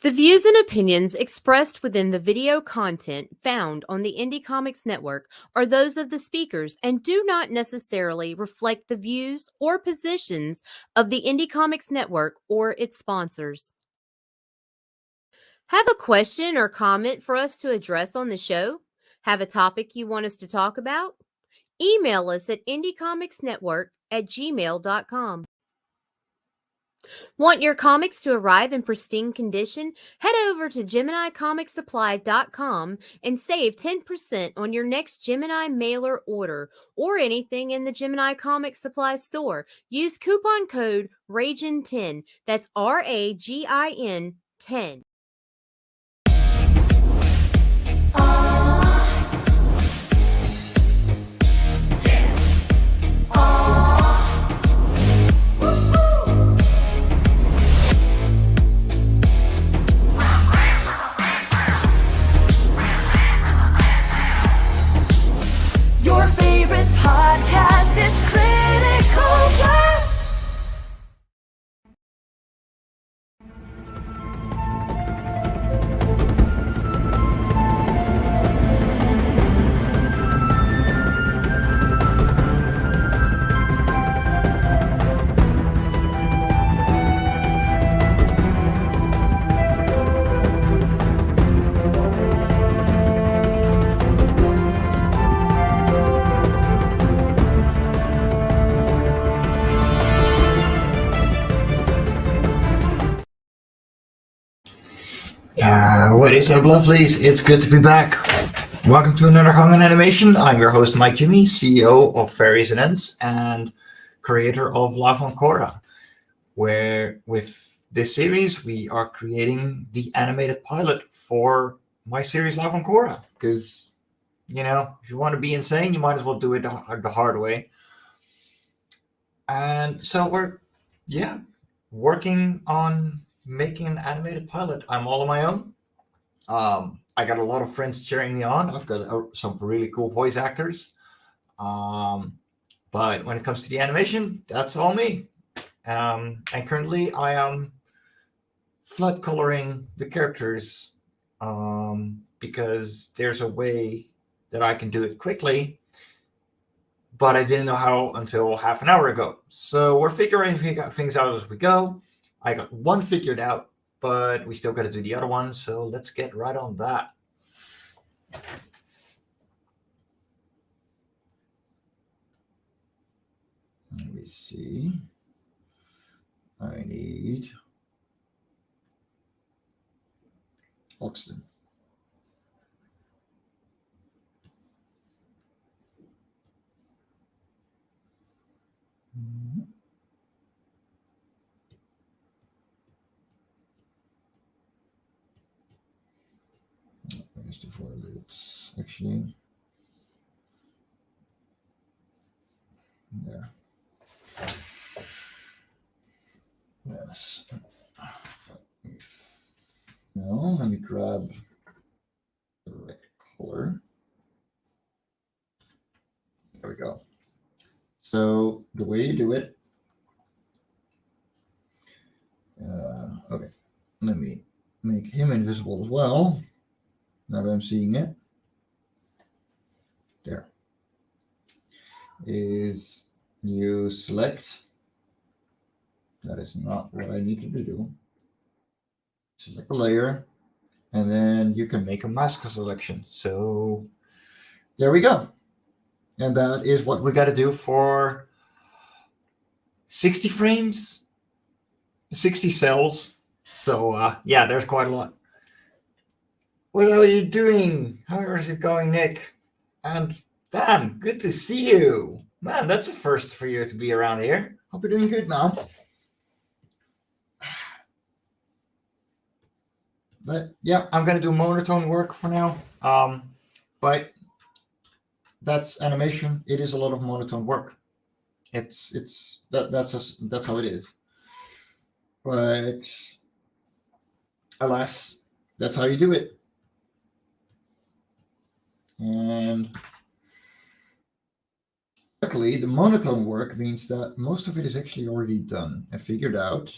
The views and opinions expressed within the video content found on the Indie Comics Network are those of the speakers and do not necessarily reflect the views or positions of the Indie Comics Network or its sponsors. Have a question or comment for us to address on the show? Have a topic you want us to talk about? Email us at indiecomicsnetwork@gmail.com. Want your comics to arrive in pristine condition? Head over to GeminiComicSupply.com and save 10% on your next Gemini mailer order or anything in the Gemini Comics Supply store. Use coupon code RAGIN10. That's RAGIN 10. Your favorite podcast is Critical Blast. What is up, lovelies? It's good to be back. Welcome to another Hung on Animation. I'm your host, Mike Jimmy, CEO of Fairies and Ends and creator of Live on Korra, where with this series, we are creating the animated pilot for my series Live on Korra. Because, you know, if you want to be insane, you might as well do it the hard way. And so we're, working on making an animated pilot. I'm all on my own. I got a lot of friends cheering me on. I've got some really cool voice actors. But when it comes to the animation, that's all me. And currently I am flood coloring the characters because there's a way that I can do it quickly, but I didn't know how until half an hour ago. So we're figuring things out as we go. I got one figured out, but we still got to do the other one. So let's get right on that. Let me see. I need Oxton. I guess the violets actually. Yeah. Yes. Now let me grab the right color. There we go. So the way you do it. Okay. Let me make him invisible as well. Now that I'm seeing it. There. Is you select. That is not what I need to do. Select a layer, and then you can make a mask selection. So there we go. And that is what we got to do for 60 frames, 60 cells. So yeah, there's quite a lot. What are you doing? How is it going, Nick? And Dan, good to see you. Man, that's a first for you to be around here. Hope you're doing good, man. But yeah, I'm gonna do monotone work for now. But that's animation. It is a lot of monotone work. That's how it is. But alas, that's how you do it. And luckily, the monotone work means that most of it is actually already done and figured out.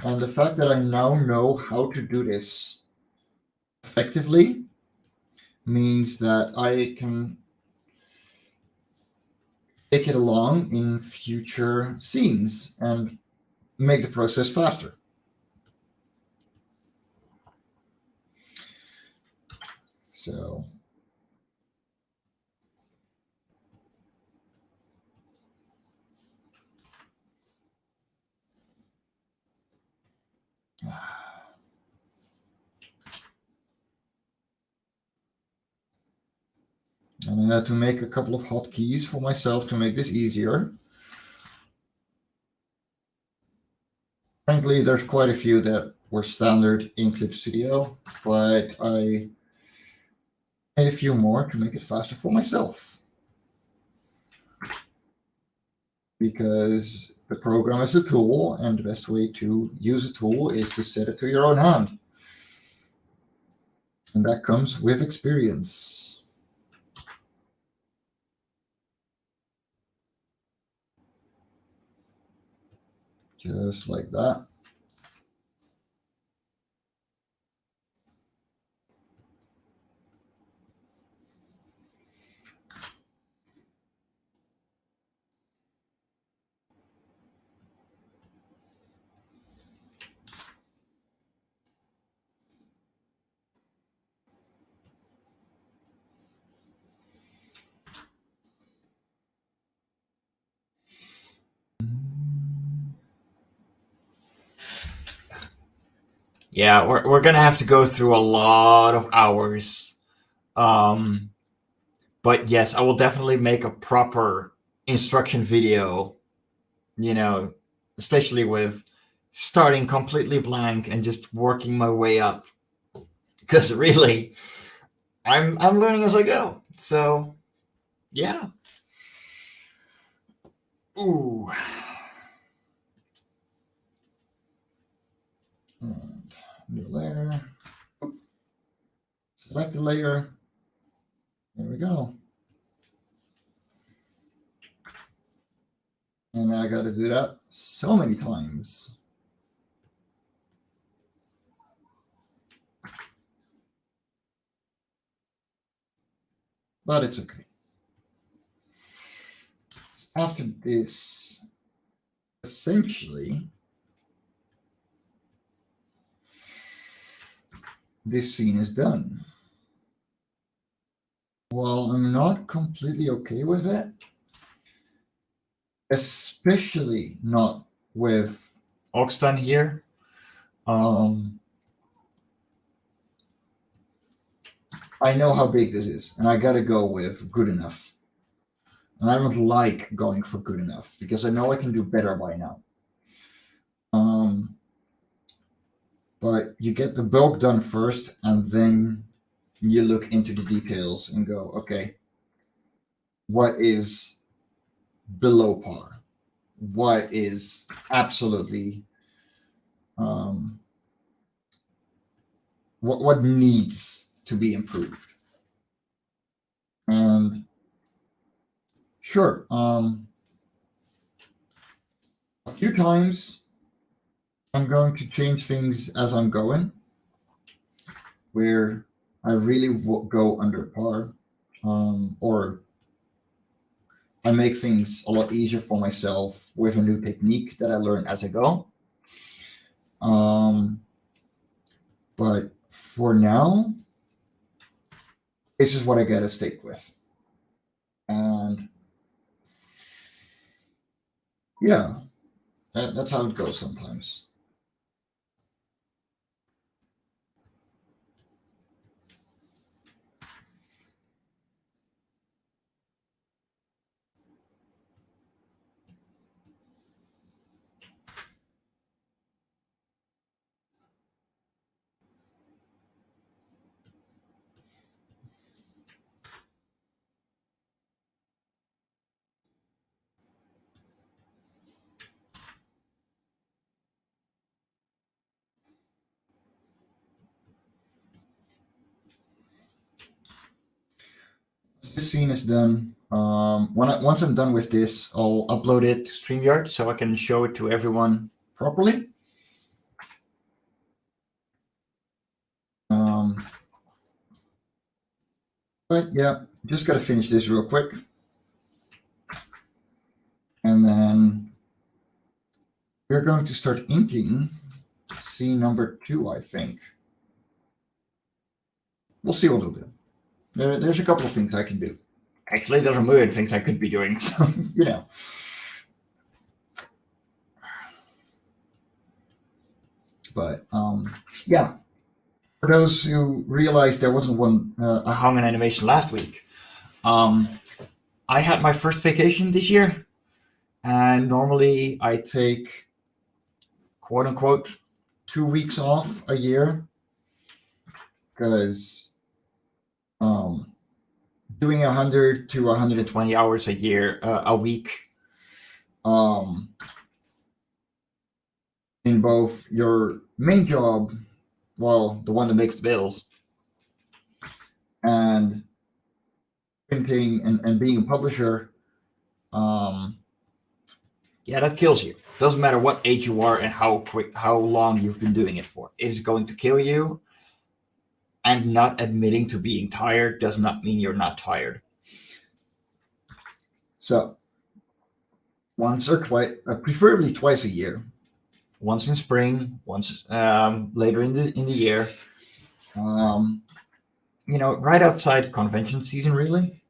And the fact that I now know how to do this effectively means that I can take it along in future scenes and make the process faster. So and I had to make a couple of hotkeys for myself to make this easier. Frankly, there's quite a few that were standard in Clip Studio, but I made a few more to make it faster for myself. Because the program is a tool, and the best way to use a tool is to set it to your own hand. And that comes with experience. Just like that. Yeah, we're gonna have to go through a lot of hours. But yes, I will definitely make a proper instruction video, you know, especially with starting completely blank and just working my way up. Because really, I'm learning as I go. So yeah. Ooh. And new layer. Select the layer. There we go. And I got to do that so many times. But it's okay. After this, essentially, this scene is done. While I'm not completely okay with it, especially not with Oxton here. I know how big this is, and I gotta go with good enough. And I don't like going for good enough because I know I can do better by now. But you get the bulk done first, and then you look into the details and go, okay, what is below par? What is absolutely what needs to be improved? And sure, a few times I'm going to change things as I'm going, where I really go under par, or I make things a lot easier for myself with a new technique that I learn as I go. But for now, this is what I gotta stick with. And yeah, that's how it goes sometimes. This scene is done. Once I'm done with this, I'll upload it to StreamYard so I can show it to everyone properly. But yeah, just got to finish this real quick. And then we're going to start inking scene number 2, I think. We'll see what we'll do. There's a couple of things I can do. Actually, there's a million things I could be doing, so, you know. But, yeah. For those who realized there wasn't a hung animation last week, I had my first vacation this year, and normally I take, quote unquote, 2 weeks off a year, because doing 100 to 120 hours a week, in both your main job, well, the one that makes the bills, and printing and being a publisher, yeah, that kills you. Doesn't matter what age you are and how long you've been doing it for. It is going to kill you. And not admitting to being tired does not mean you're not tired. So, once or twice, preferably twice a year. Once in spring, once later in the year. Right outside convention season, really.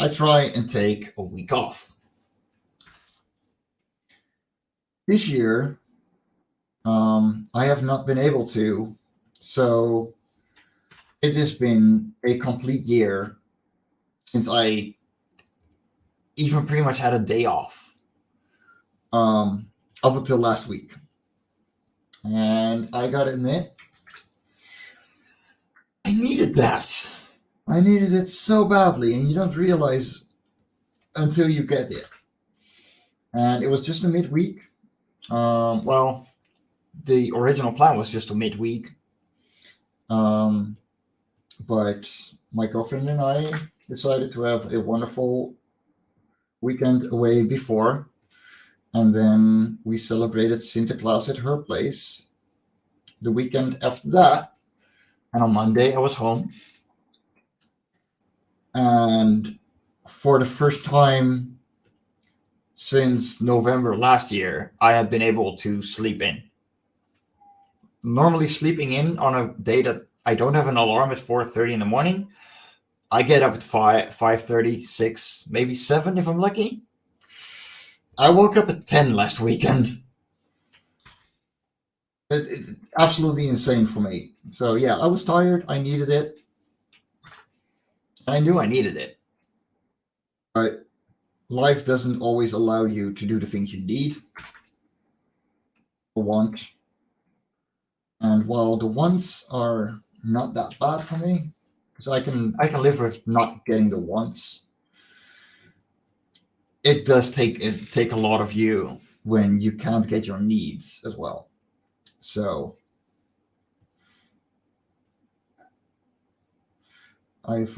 I try and take a week off. This year, I have not been able to, so it has been a complete year since I even pretty much had a day off, up until last week. And I gotta admit, I needed that. I needed it so badly, and you don't realize until you get it. And it was just a midweek. Well, the original plan was just a midweek. But my girlfriend and I decided to have a wonderful weekend away before. And then we celebrated Sinterklaas at her place the weekend after that. And on Monday, I was home. And for the first time since November last year, I had been able to sleep in. Normally sleeping in on a day that I don't have an alarm at 4:30 in the morning, I get up at 5:30, 6, maybe 7 if I'm lucky. I woke up at 10 last weekend. It's absolutely insane for me. So yeah, I was tired. I needed it. I knew I needed it. But life doesn't always allow you to do the things you need or want. And while the wants are not that bad for me, because I can live with not getting the wants, it does take a lot of you when you can't get your needs as well. So I've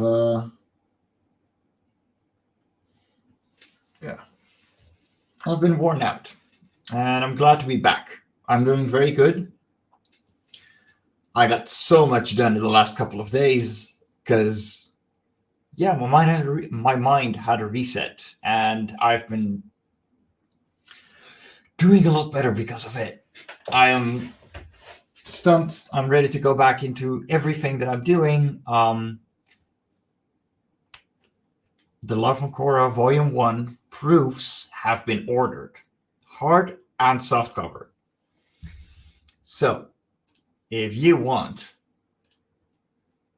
been worn out, and I'm glad to be back. I'm doing very good. I got so much done in the last couple of days because, yeah, my mind had a reset, and I've been doing a lot better because of it. I am stumped. I'm ready to go back into everything that I'm doing. The Love from Korra Volume 1 proofs have been ordered, hard and soft cover. So, if you want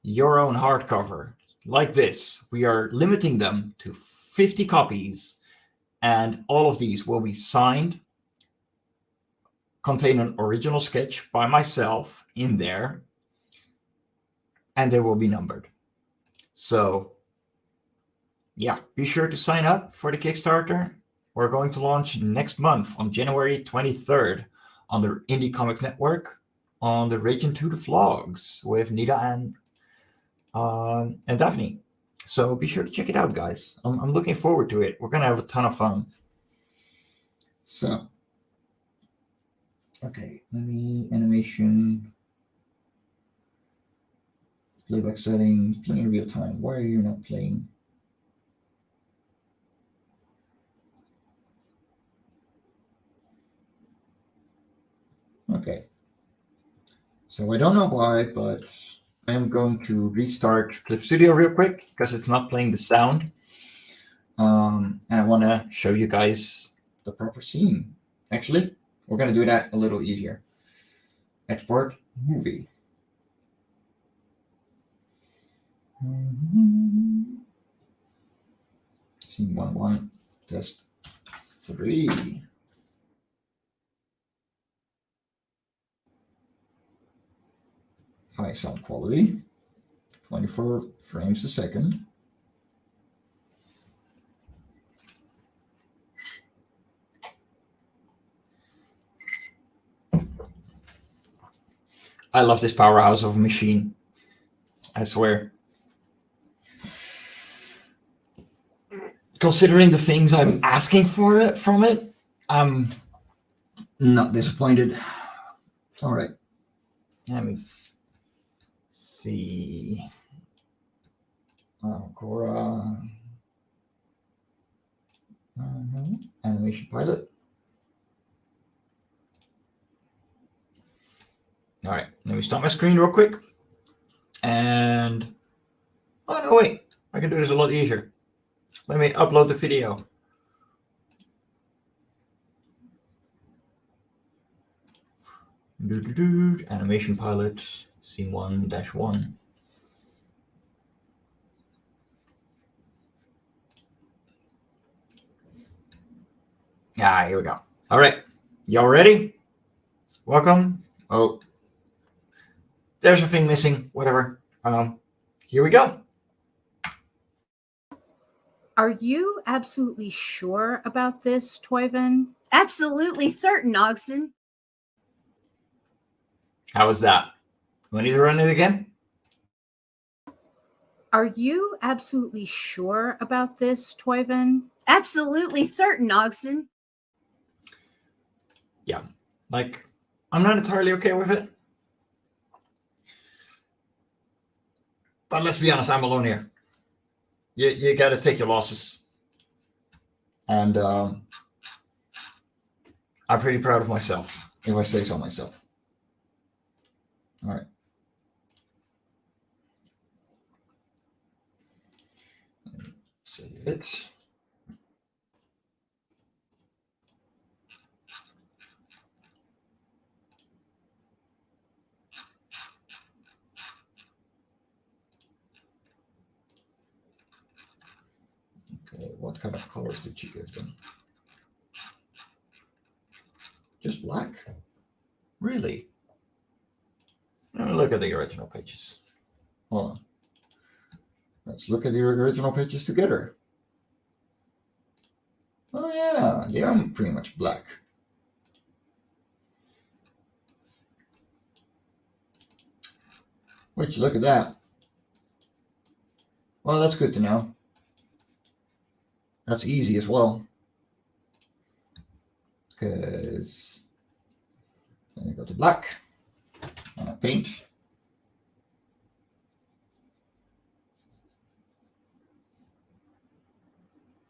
your own hardcover like this, we are limiting them to 50 copies, and all of these will be signed, contain an original sketch by myself in there, and they will be numbered. So, yeah, be sure to sign up for the Kickstarter. We're going to launch next month on January 23rd on the Indie Comics Network on the Raging to the Vlogs with Nita and Daphne. So be sure to check it out, guys. I'm looking forward to it. We're going to have a ton of fun. So, okay, let me animation. Playback settings, playing real time. Why are you not playing? Okay. So I don't know why, but I am going to restart Clip Studio real quick because it's not playing the sound. And I want to show you guys the proper scene. Actually, we're going to do that a little easier. Export movie. Scene 1, test 3. High sound quality, 24 frames a second. I love this powerhouse of a machine. I swear. Considering the things I'm asking for it from it, I'm not disappointed. All right. Let me see. Cora. No. Animation pilot. All right. Let me stop my screen real quick. And oh no, wait. I can do this a lot easier. Let me upload the video. Animation pilot, scene 1-1. Ah, here we go. All right. Y'all ready? Welcome. Oh, there's a thing missing. Whatever. Here we go. Are you absolutely sure about this, Toyvin? Absolutely certain, Ogson. How was that? We need to run it again? Are you absolutely sure about this, Toyvin? Absolutely certain, Ogson. Yeah. Like, I'm not entirely okay with it. But let's be honest, I'm alone here. You got to take your losses. And I'm pretty proud of myself, if I say so myself. All right. Save it. Okay, what kind of colors did you give them? Just black? Really? Let me look at the original pages. Hold on. Let's look at the original pages together. Oh yeah, they are pretty much black. Would you look at that? Well, that's good to know. That's easy as well. Because then I go to black and I paint.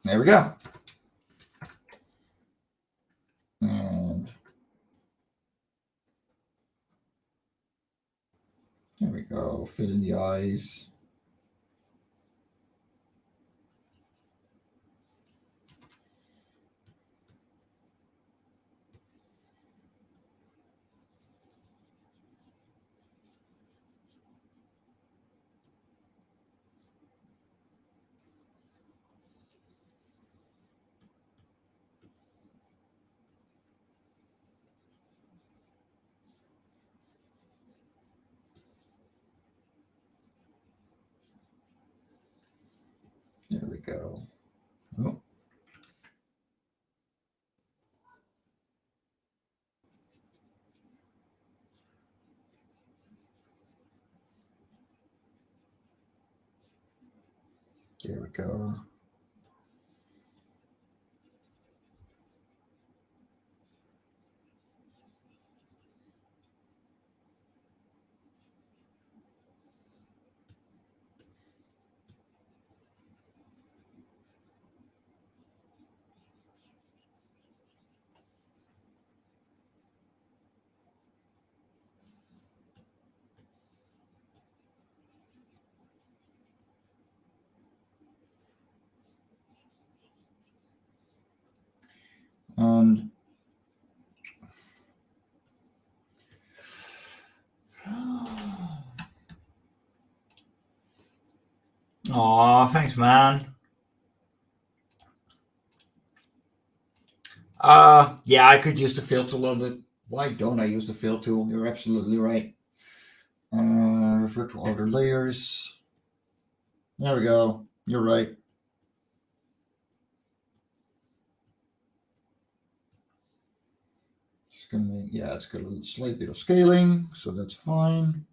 There we go. And there we go. Fill in the eyes. There we go. Oh. There we go. Aw, thanks, man. Yeah, I could use the fill tool on it. Why don't I use the fill tool? You're absolutely right. Refer to other layers. There we go. You're right. Just gonna make, yeah, it's got a slight bit of scaling, so that's fine.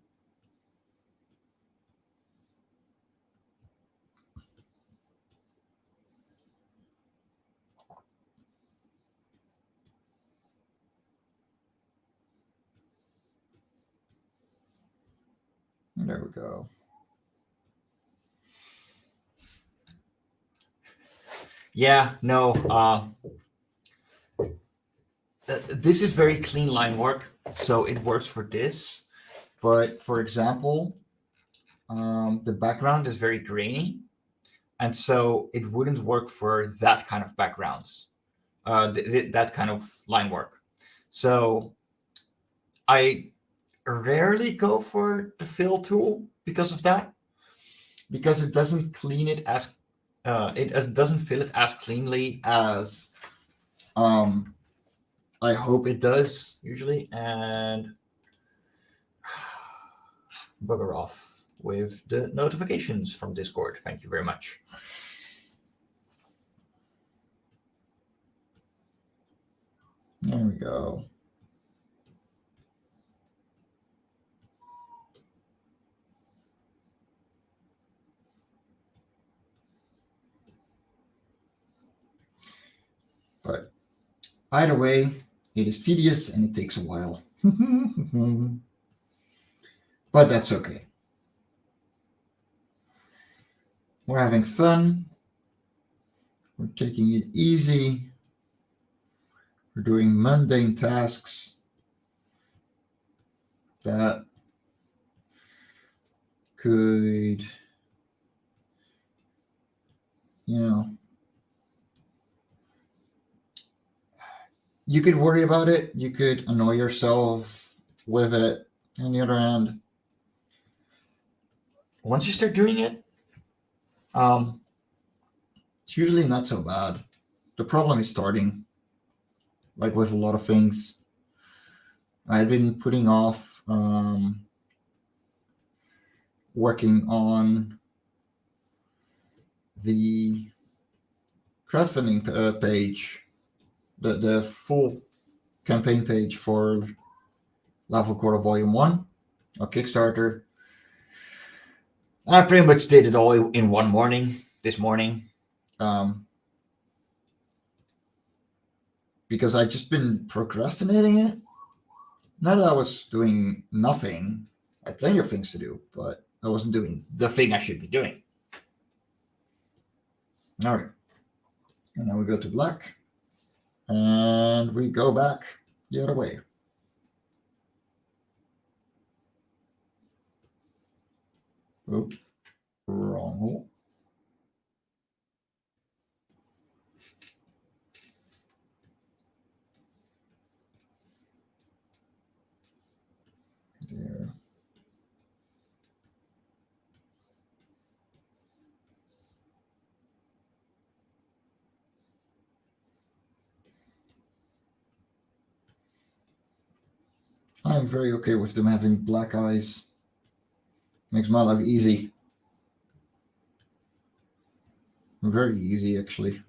There we go. Yeah, no, this is very clean line work, so it works for this. But for example, the background is very grainy, and so it wouldn't work for that kind of backgrounds, that kind of line work. So I rarely go for the fill tool because of that, because it doesn't clean it as it doesn't fill it as cleanly as I hope it does usually. And bugger off with the notifications from Discord. Thank you very much. There we go. But either way, it is tedious and it takes a while. But that's okay. We're having fun. We're taking it easy. We're doing mundane tasks that could, you could worry about it. You could annoy yourself with it. On the other hand, once you start doing it, it's usually not so bad. The problem is starting, like with a lot of things. I've been putting off working on the crowdfunding page, the full campaign page for Lava Quarter Volume 1 on Kickstarter. I pretty much did it all in one morning, this morning. Because I'd just been procrastinating it. Not that I was doing nothing. I had plenty of things to do, but I wasn't doing the thing I should be doing. All right. And now we go to black. And we go back the other way. Oops. Wrong hole. There. I'm very okay with them having black eyes. Makes my life easy. Very easy, actually.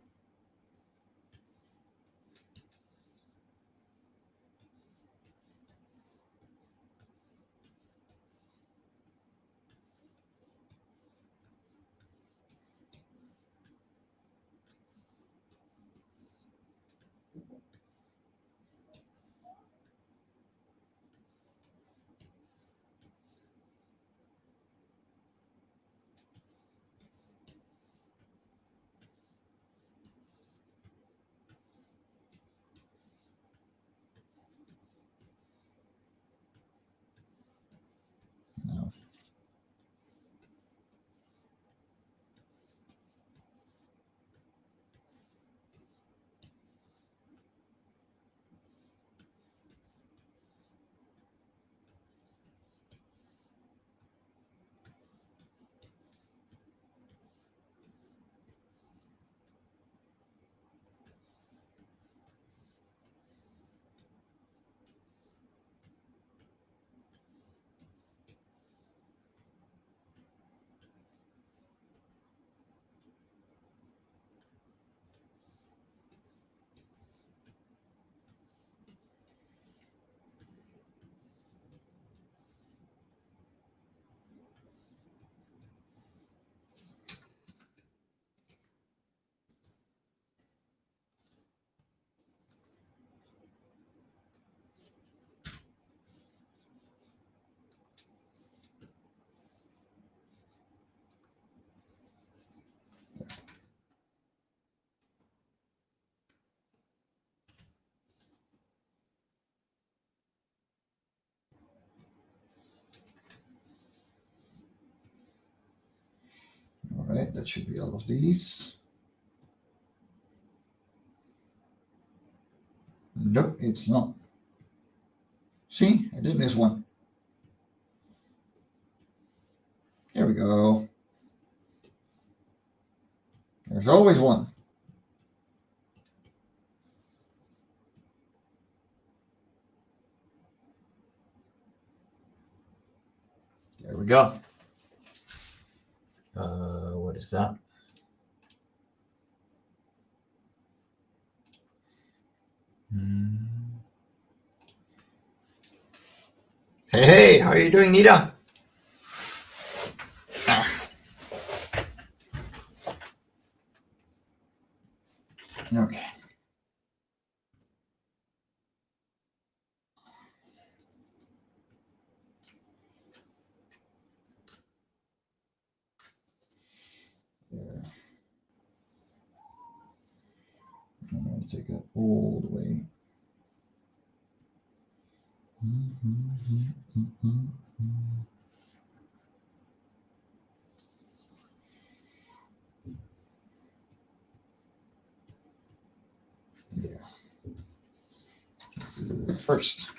right, that should be all of these. Nope, it's not. See, I did miss one. There we go. There's always one. There we go. What is that? Hey, how are you doing, Nita? Okay. There. I'm going to take that all the way. There. First.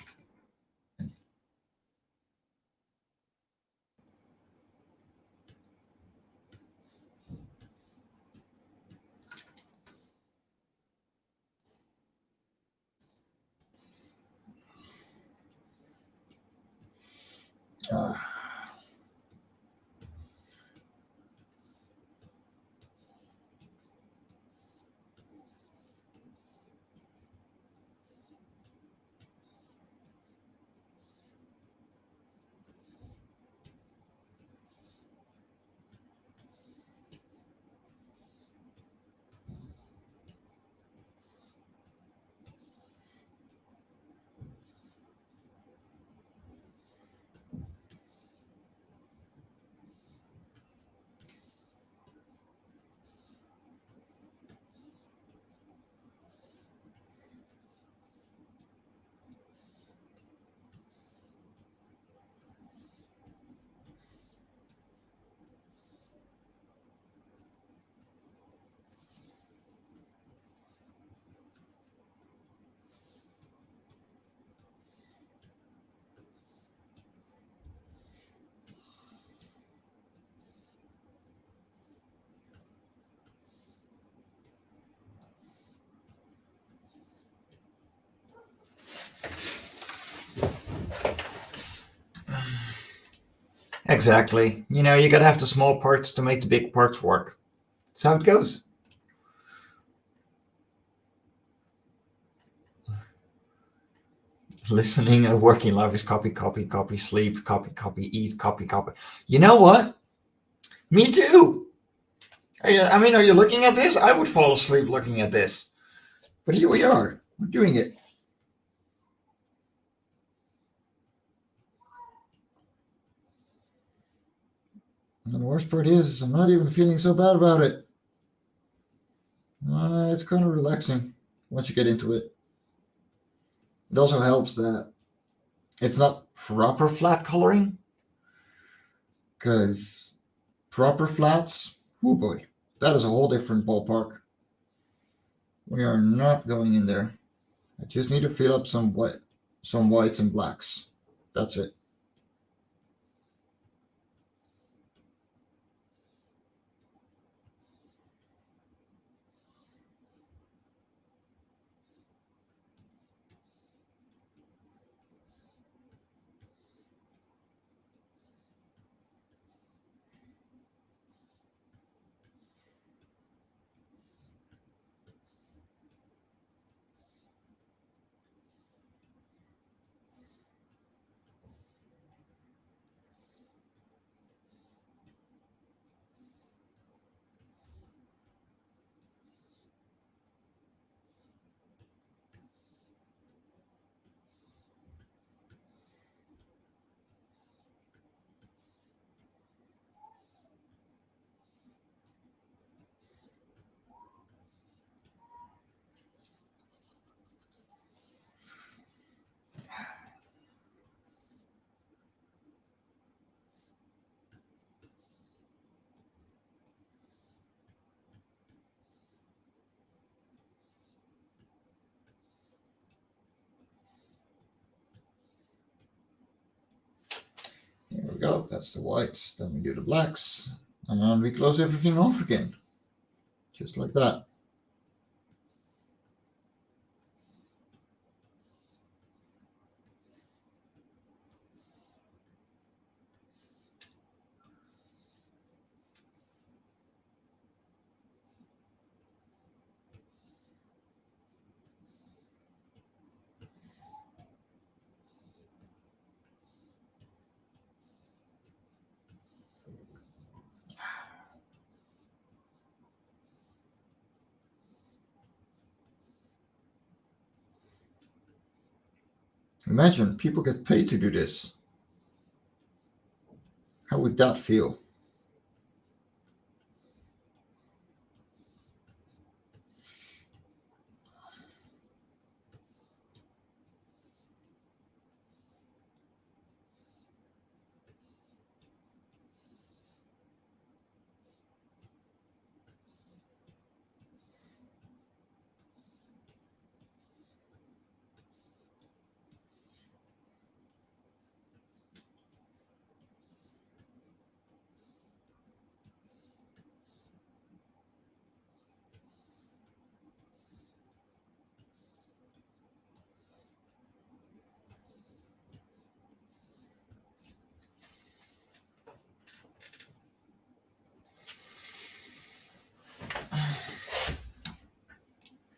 Exactly. You know, you gotta have the small parts to make the big parts work. That's how it goes. Listening and working life is copy, copy, copy, sleep, copy, copy, eat, copy, copy. You know what? Me too. I mean, are you looking at this? I would fall asleep looking at this. But here we are. We're doing it. And the worst part is, I'm not even feeling so bad about it. It's kind of relaxing once you get into it. It also helps that it's not proper flat coloring. Because proper flats, oh boy, that is a whole different ballpark. We are not going in there. I just need to fill up some whites and blacks. That's it. go. That's the whites. Then we do the blacks. And we close everything off again. Just like that. Imagine people get paid to do this. How would that feel?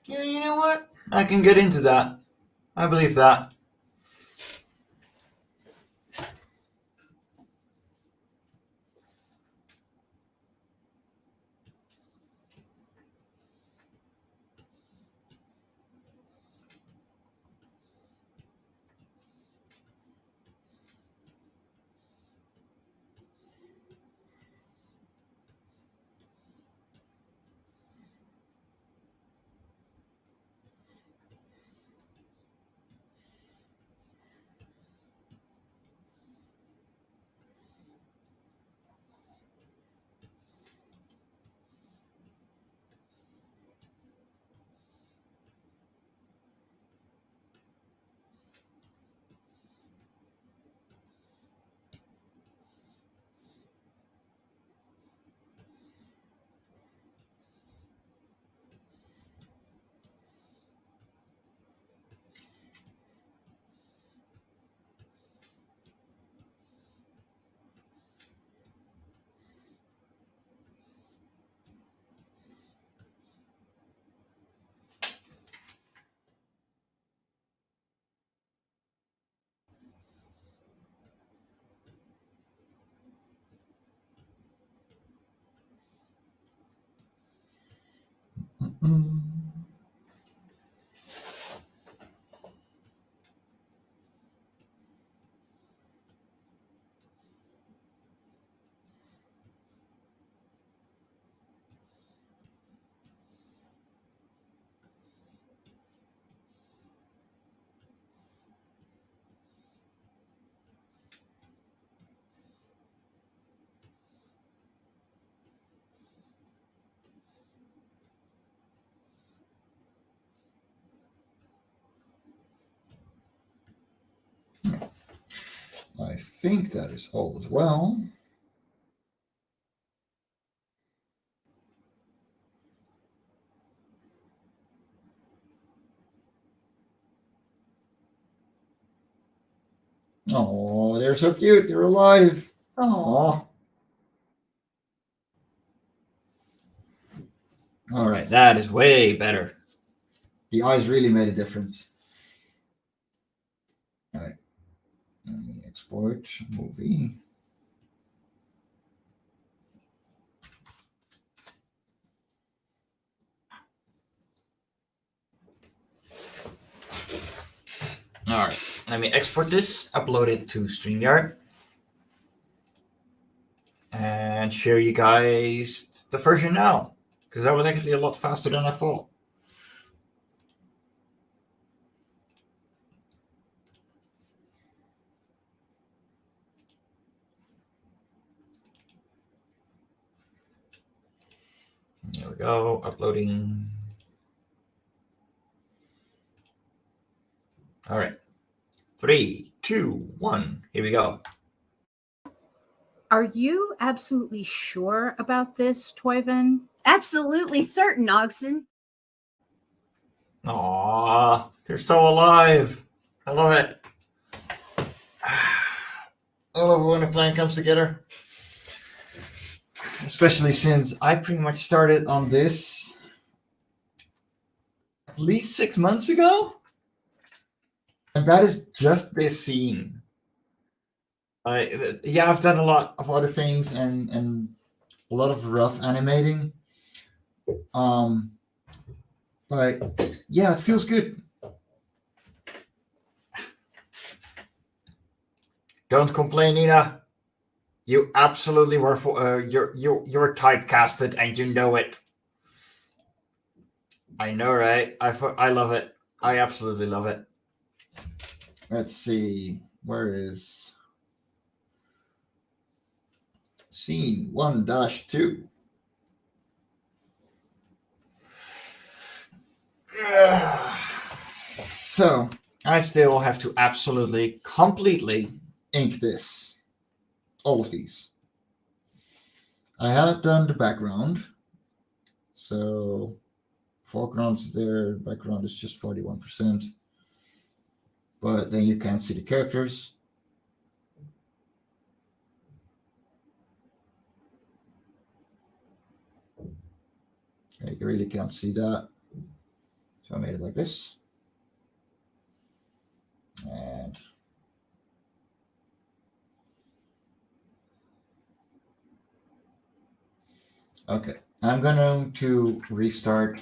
Yeah, you know what? I can get into that. I believe that. I think that is all as well. Oh, they're so cute. They're alive. Oh. All right, that is way better. The eyes really made a difference. All right, let me export movie. All right, let me export this, upload it to StreamYard, and share you guys the version now, because that was actually a lot faster than I thought. There we go, uploading. All right, 3, 2, 1, here we go. Are you absolutely sure about this, Toyvin? Absolutely certain, Ogson. Aww, they're so alive. I love it. I love it when a plan comes together. Especially since I pretty much started on this at least 6 months ago. And that is just this scene. I've done a lot of other things and a lot of rough animating. But yeah, it feels good. Don't complain, Nita. You absolutely were you're typecasted and you know it. I know, right? I love it. I absolutely love it. Let's see. Where is scene 1-2? So I still have to absolutely completely ink this. All of these. I have done the background. So foreground's there, background is just 41%. But then you can't see the characters. Okay, you really can't see that. So I made it like this. And okay, I'm going to restart.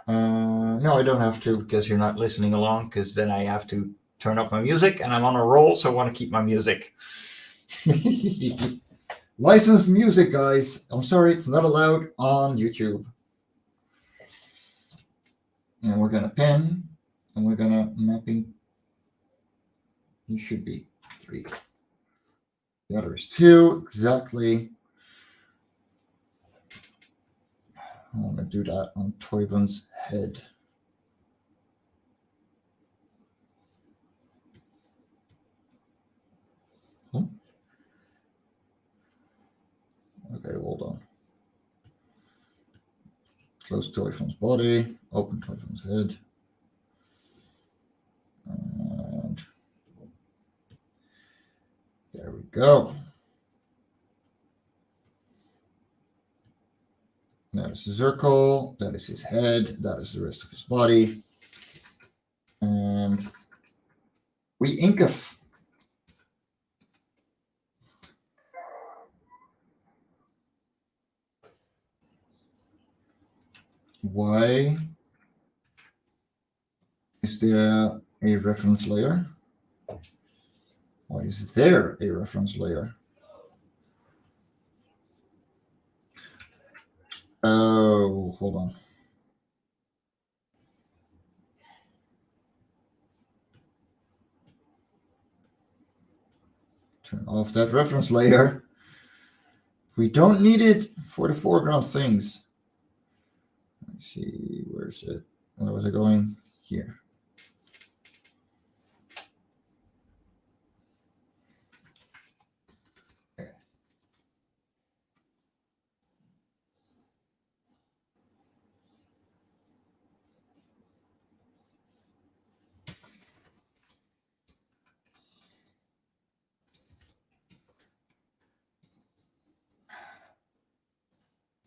No, I don't have to because you're not listening along, because then I have to turn up my music and I'm on a roll, so I want to keep my music. Licensed music, guys. I'm sorry, it's not allowed on YouTube. And we're going to pen and we're going to mapping. You should be 3. The other is 2, exactly. I want to do that on Toyvin's head. Huh? Okay, hold on. Close Toyvin's body, open Toyvin's head. And there we go. That is the circle, that is his head, that is the rest of his body. And we ink a why is there a reference layer? Why is there a reference layer? Oh, hold on. Turn off that reference layer. We don't need it for the foreground things. Let's see, where's it? Where was it going? Here. Okay.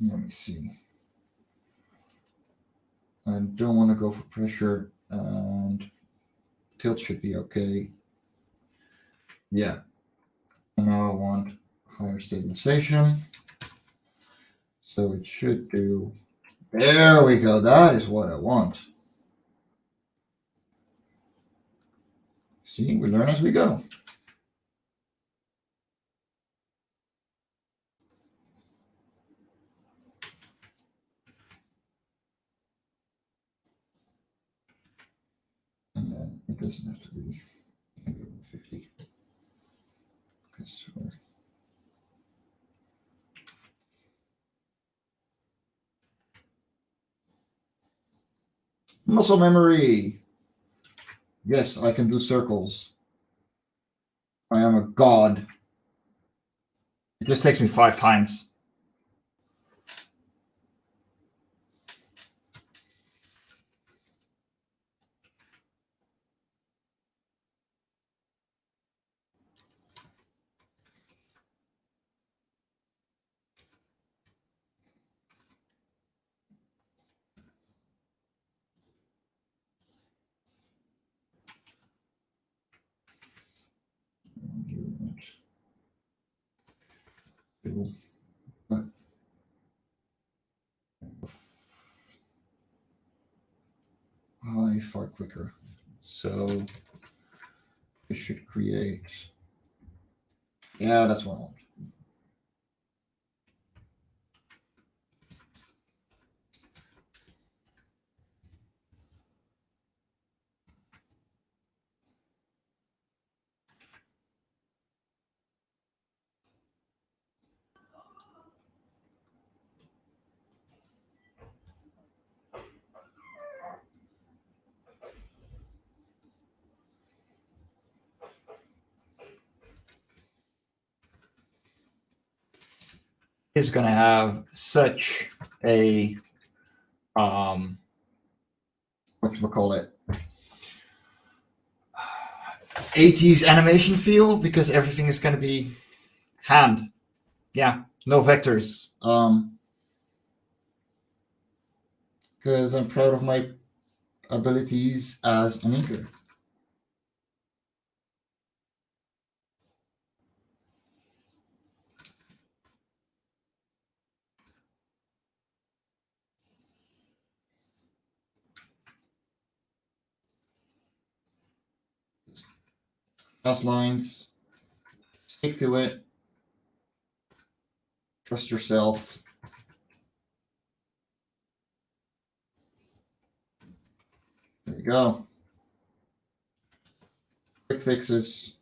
Let me see. I don't want to go for pressure, and tilt should be okay. Yeah. And now I want higher stabilization. So it should do. There we go. That is what I want. See, we learn as we go. And then it doesn't have to be 50. Because we're muscle memory. Yes, I can do circles. I am a god. It just takes me 5 times. Far quicker. So it should create. Yeah, that's what I want. Is going to have such a Whatchamacallit? 80s animation feel because everything is going to be hand. Yeah, no vectors. Because I'm proud of my abilities as an inker. Outlines. Stick to it. Trust yourself. There you go. Quick fixes.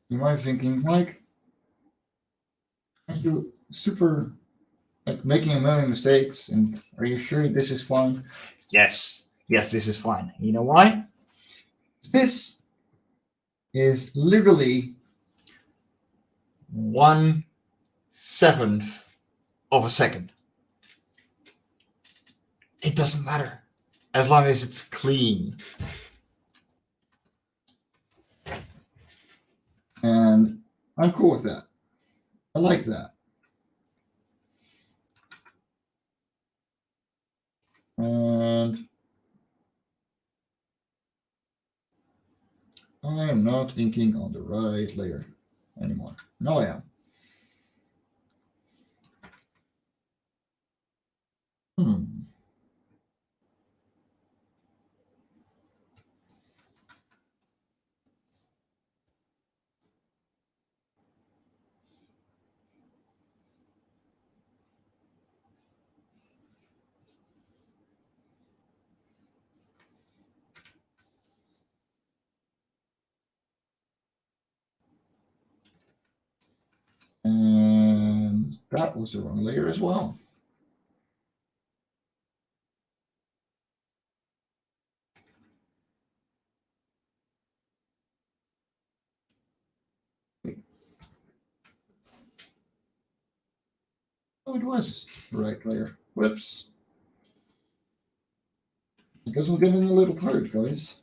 You might be thinking, Mike, you super like making a million mistakes, and are you sure this is fine? Yes, this is fine. You know why? This is literally 1/7 of a second. It doesn't matter as long as it's clean. and I'm cool with that. I like that. And I am not inking on the right layer anymore. No, I am. And that was the wrong layer as well. Oh, it was the right layer. Whoops. I guess we'll get in a little card, guys.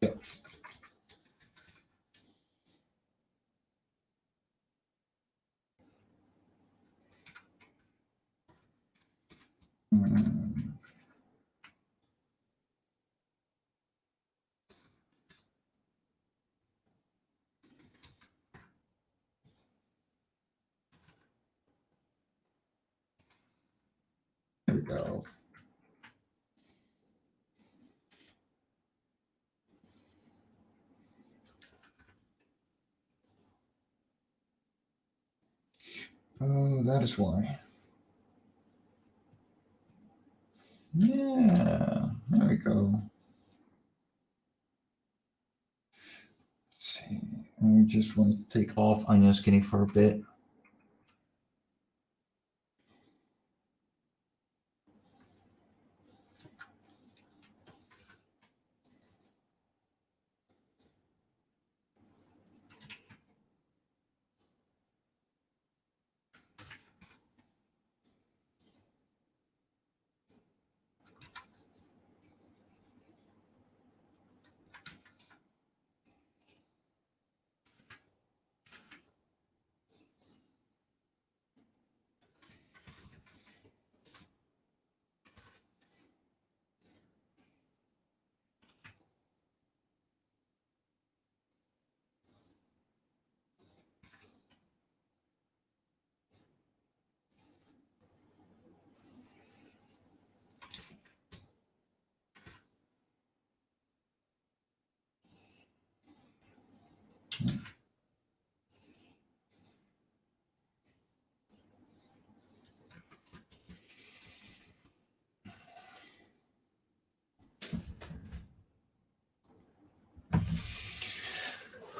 Yep. There we go. Oh, that is why. Yeah, there we go. Let's see. I just want to take off onion skinning for a bit.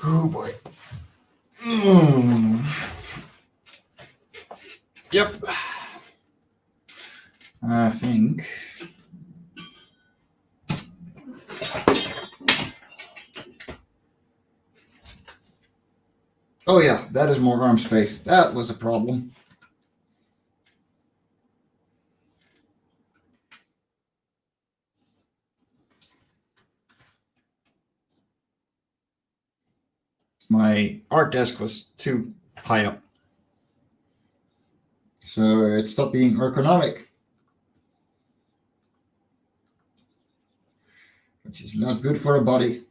Oh boy. Yep. I think. Oh yeah, that is more arm space. That was a problem. My art desk was too high up. So it stopped being ergonomic. Which is not good for a body.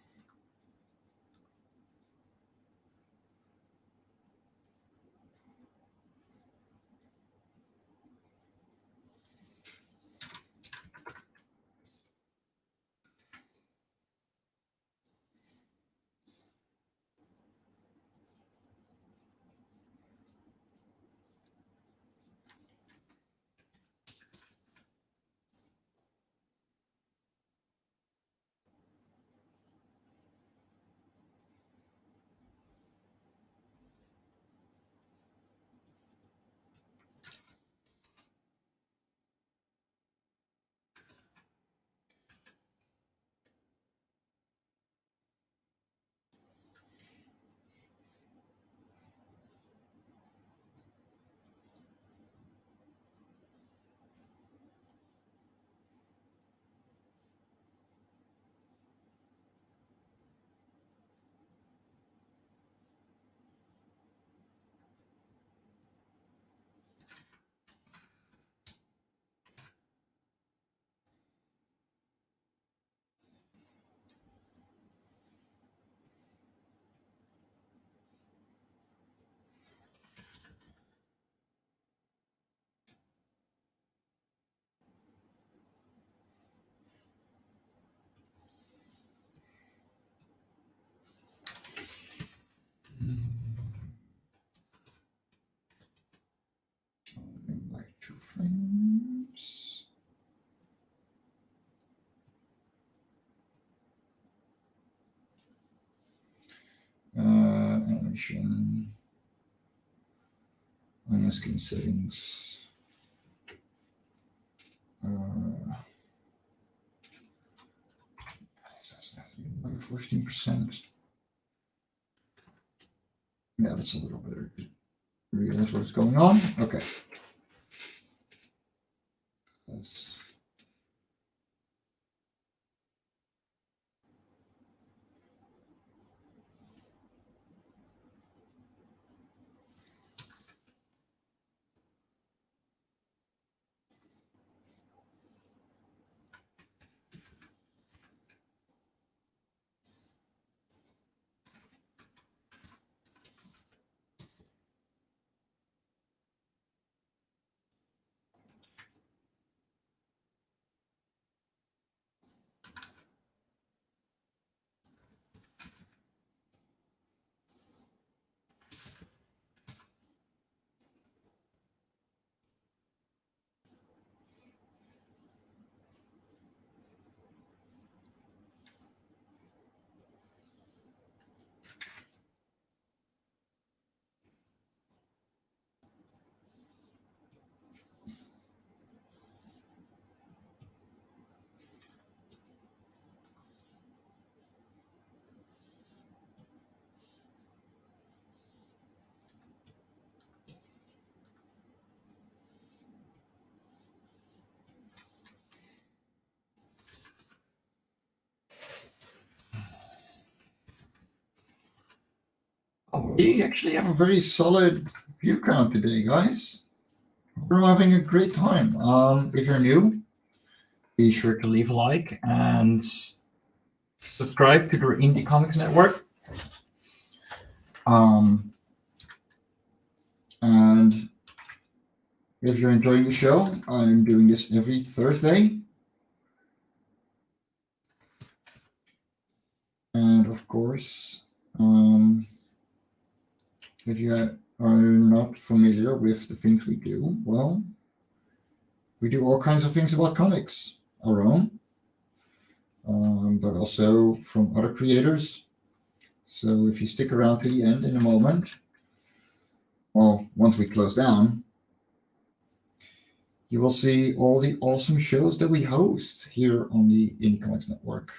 Like 2 frames. Animation. Skin settings. 14%. Yeah, that's a little better. Realize what's going on. Okay. Let's we actually have a very solid view count today, guys. We're having a great time. If you're new, be sure to leave a like and subscribe to the Indie Comics Network. And if you're enjoying the show, I'm doing this every Thursday. And of course, if you are not familiar with the things we do, well, we do all kinds of things about comics, our own, but also from other creators. So if you stick around to the end in a moment, well, once we close down, you will see all the awesome shows that we host here on the Indie Comics Network.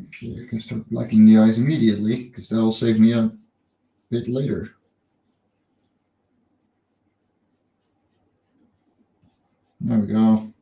Actually, I can start blacking the eyes immediately because that will save me a bit later. There we go.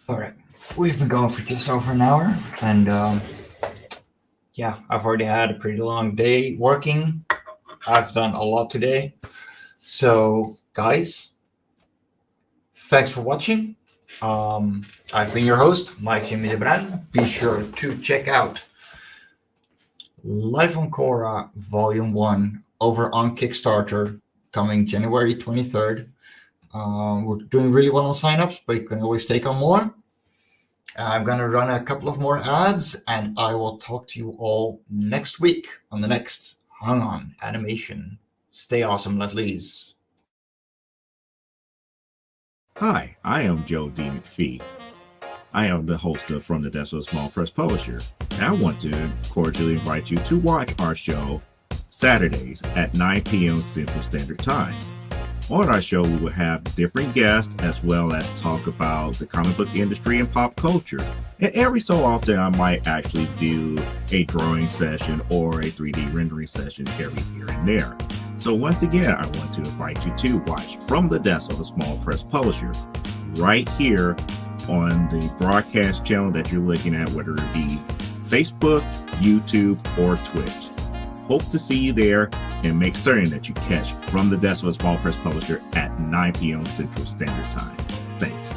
All right, we've been going for just over an hour, and yeah, I've already had a pretty long day working. I've done a lot today. So, guys, thanks for watching. I've been your host, Mike DeBruin. Be sure to check out Live on Korra Volume 1 over on Kickstarter, coming January 23rd. We're doing really well on signups, but you can always take on more. I'm going to run a couple of more ads, and I will talk to you all next week on the next Hang On Animation. Stay awesome, lovelies. Hi, I am Joe D. McPhee. I am the host of From the Desk of a Small Press Publisher, and I want to cordially invite you to watch our show Saturdays at 9 p.m. Central Standard Time. On our show, we will have different guests as well as talk about the comic book industry and pop culture. And every so often, I might actually do a drawing session or a 3D rendering session every here and there. So once again, I want to invite you to watch From the Desk of a Small Press Publisher right here on the broadcast channel that you're looking at, whether it be Facebook, YouTube, or Twitch. Hope to see you there, and make certain that you catch From the Desk of a Small Press Publisher at 9 p.m. Central Standard Time. Thanks.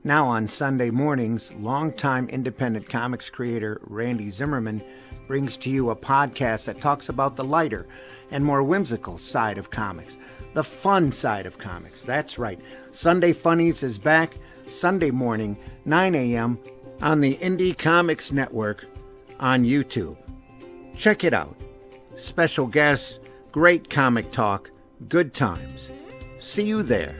Now on Sunday mornings, longtime independent comics creator Randy Zimmerman brings to you a podcast that talks about the lighter and more whimsical side of comics, the fun side of comics. That's right. Sunday Funnies is back Sunday morning, 9 a.m. on the Indy Comics Network on YouTube. Check it out. Special guests, great comic talk, good times. See you there.